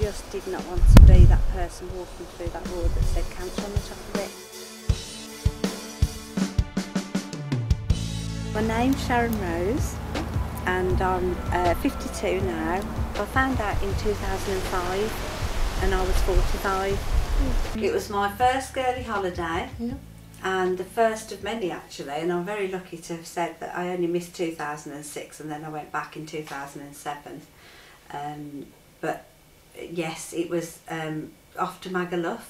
just did not want to be that person walking through that ward that said cancer on the top of it. My name's Sharon Rose and I'm 52 now. I found out in 2005 and I was 45. It was my first girly holiday. And the first of many actually, and I'm very lucky to have said that I only missed 2006 and then I went back in 2007. But yes, it was off to Magaluf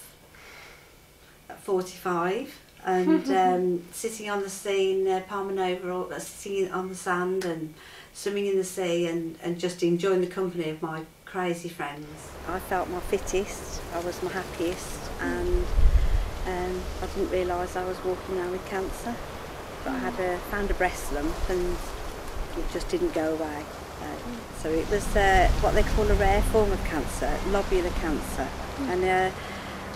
at 45 and sitting on the sea in Palmanova, sitting on the sand and swimming in the sea and just enjoying the company of my crazy friends. I felt my fittest, I was my happiest, and I didn't realise I was walking around with cancer, but I had found a breast lump and it just didn't go away. So it was what they call a rare form of cancer, lobular cancer. And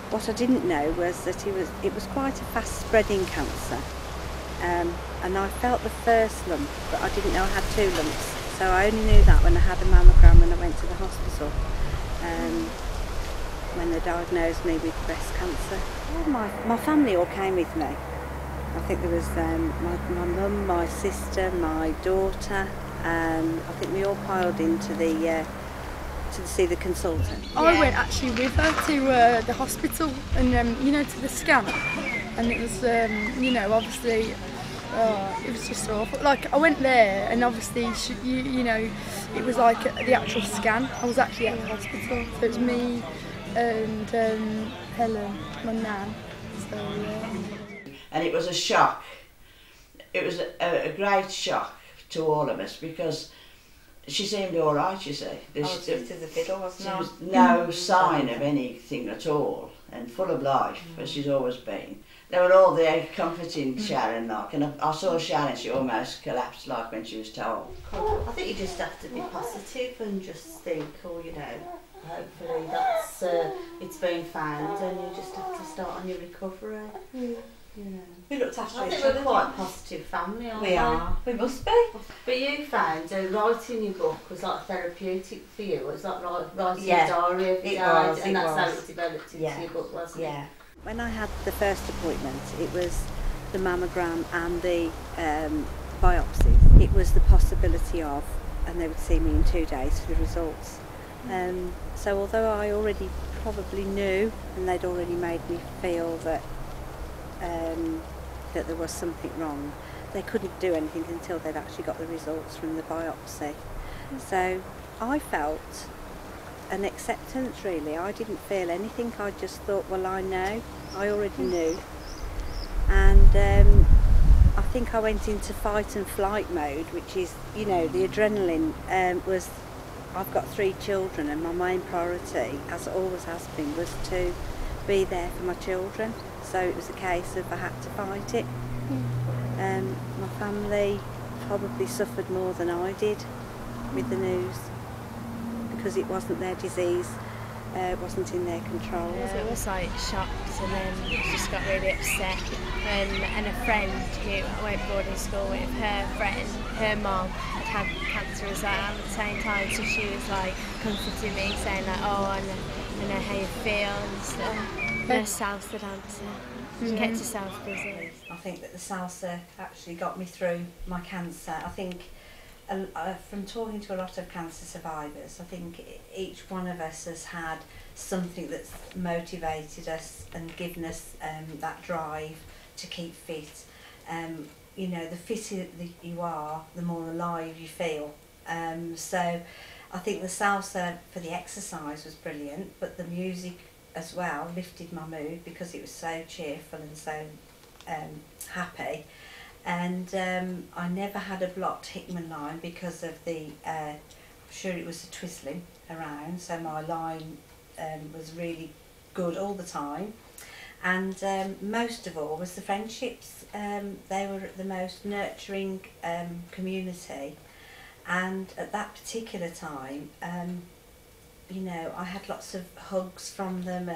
what I didn't know was that it was quite a fast-spreading cancer. And I felt the first lump, but I didn't know I had 2 lumps. So I only knew that when I had a mammogram and I went to the hospital. When they diagnosed me with breast cancer. My family all came with me. I think there was my mum, my sister, my daughter. I think we all piled into to see the consultant. I went actually with her to the hospital and you know, to the scan, and it was you know, obviously it was just awful. Like I went there and obviously you know, it was like the actual scan. I was actually at the hospital, so it was me and Helen, my nan. So and it was a shock. It was a great shock to all of us because she seemed all right, you see. There was no sign of anything at all, and full of life, as she's always been. They were all there comforting Sharon, like, and I saw Sharon, she almost collapsed, like, when she was told. I think you just have to be positive and just think, oh, you know, hopefully that's it's been found, and you just have to start on your recovery. You know. We looked after each other. I think we're quite a positive family, aren't we? We are. We must be. But you found writing your book was like therapeutic for you. It was like writing your diary every day, and that's how it developed into your book, wasn't it? When I had the first appointment, it was the mammogram and the biopsies. It was the possibility of, and they would see me in 2 days for the results. So although I already probably knew, and they'd already made me feel that that there was something wrong, they couldn't do anything until they'd actually got the results from the biopsy. So I felt an acceptance, really. I didn't feel anything. I just thought, well, I know. I already knew. And I think I went into fight and flight mode, which is, you know, the adrenaline was, I've got 3 children and my main priority, as it always has been, was to be there for my children. So it was a case of I had to fight it. My family probably suffered more than I did with the news because it wasn't their disease, it wasn't in their control. It was like shocked, and then just got really upset. And a friend who I went boarding school with, her friend, her mum had cancer as well at the same time, so she was like comforting me, saying like, oh, I know how you feel and stuff. The salsa dancer. She kept herself busy. I think that the salsa actually got me through my cancer. I think from talking to a lot of cancer survivors, I think each one of us has had something that's motivated us and given us that drive to keep fit. You know, the fitter you are, the more alive you feel. So I think the salsa for the exercise was brilliant, but the music as well lifted my mood because it was so cheerful and so happy. And I never had a blocked Hickman line because of the, I'm sure it was the twizzling around, so my line was really good all the time. And most of all was the friendships. They were the most nurturing community, and at that particular time, you know, I had lots of hugs from them,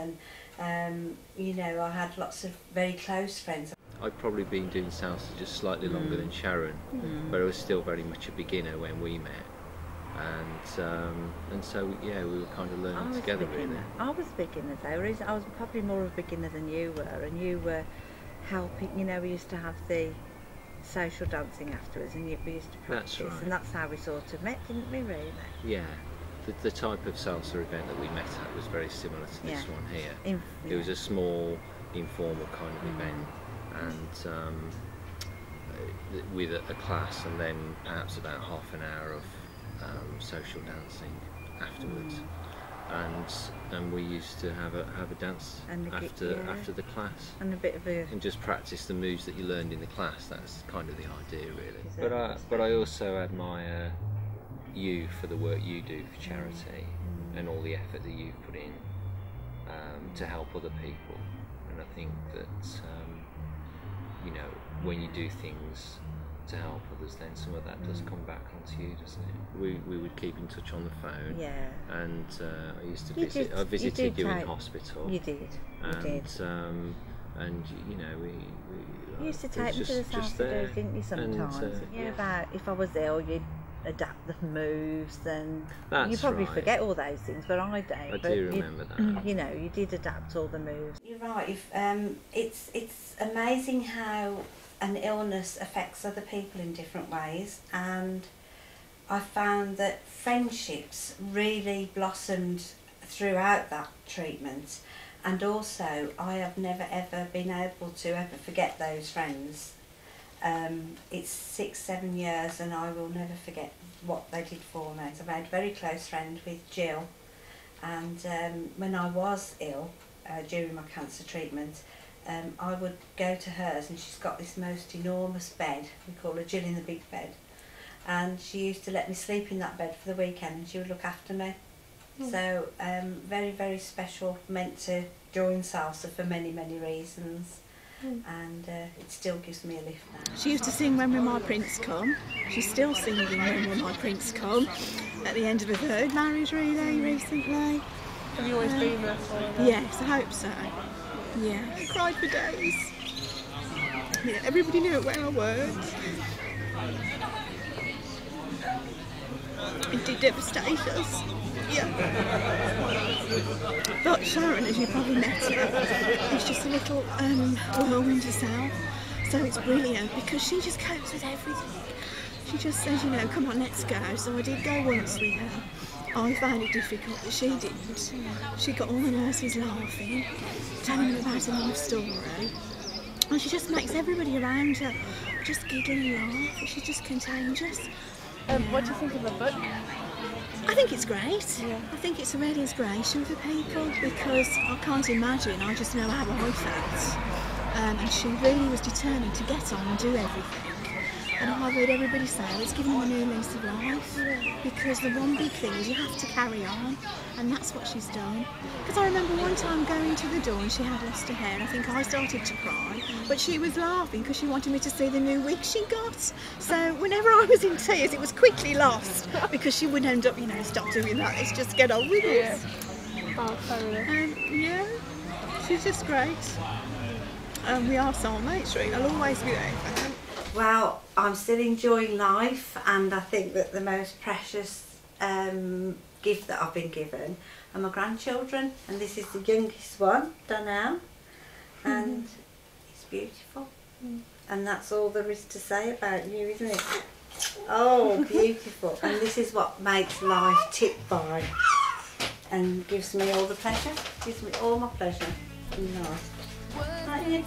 and you know, I had lots of very close friends. I'd probably been doing salsa just slightly longer than Sharon, but I was still very much a beginner when we met. and so yeah, we were kind of learning together really. I was a beginner though. I was probably more of a beginner than you were, and you were helping. You know, we used to have the social dancing afterwards, and we used to practice, That's right. and that's how we sort of met, didn't we? Really? Yeah. The type of salsa event that we met at was very similar to this one here. It was a small, informal kind of event, and with a class, and then perhaps about half an hour of social dancing afterwards. And we used to have a dance after the class, and a bit of a and just practice the moves that you learned in the class. That's kind of the idea, really. But I also admire you for the work you do for charity and all the effort that you've put in to help other people. And I think that you know, when you do things to help others, then some of that does come back onto you, doesn't it? We would keep in touch on the phone. Yeah. And I used to visit. I visited you in hospital. You did. And you know, we you used to take me to the salsa, didn't you? Sometimes. About if I was ill, you'd adapt the moves. Then you probably forget all those things, but I don't. I do remember that. You know, you did adapt all the moves. You're right. It's amazing how an illness affects other people in different ways, and I found that friendships really blossomed throughout that treatment, and also I have never ever been able to ever forget those friends. It's 6-7 years and I will never forget what they did for me. So I made a very close friend with Jill, and when I was ill during my cancer treatment, I would go to hers, and she's got this most enormous bed. We call her Jill in the big bed, and she used to let me sleep in that bed for the weekend, and she would look after me. So very, very special, meant to join salsa for many, many reasons. And it still gives me a lift now. She used to sing When Will My Prince Come. She's still singing When Will My Prince Come at the end of the third marriage really recently. Have you always been there for her? Yes, I hope so. Yeah, I cried for days. Yeah, everybody knew where I worked. It did devastate us. Yeah. But Sharon, as you probably met her, is just a little whirlwind herself. So it's brilliant because she just copes with everything. She just says, you know, come on, let's go. So I did go once with her. I found it difficult, but she didn't. She got all the nurses laughing, telling them about her life story. And she just makes everybody around her just giggle and laugh. She's just contagious. What do you think of the book? I think it's great. Yeah. I think it's a real inspiration for people because I can't imagine, I just know how I felt. And she really was determined to get on and do everything. And I've heard everybody say, it's given them a new lease of life, because the one big thing is you have to carry on, and that's what she's done. Because I remember one time going to the door and she had lost her hair, and I think I started to cry, but she was laughing because she wanted me to see the new wig she got. So whenever I was in tears, it was quickly lost, because she would end up, you know, stop doing that, let's just get on with it. Oh, totally. Yeah, she's just great. We are soulmates, really. I'll always be there for her. Well, I'm still enjoying life, and I think that the most precious gift that I've been given are my grandchildren, and this is the youngest one, Donnell, and it's beautiful. And that's all there is to say about you, isn't it? Oh, beautiful. And this is what makes life tick by and gives me all the pleasure, gives me all my pleasure in life. Right, yeah.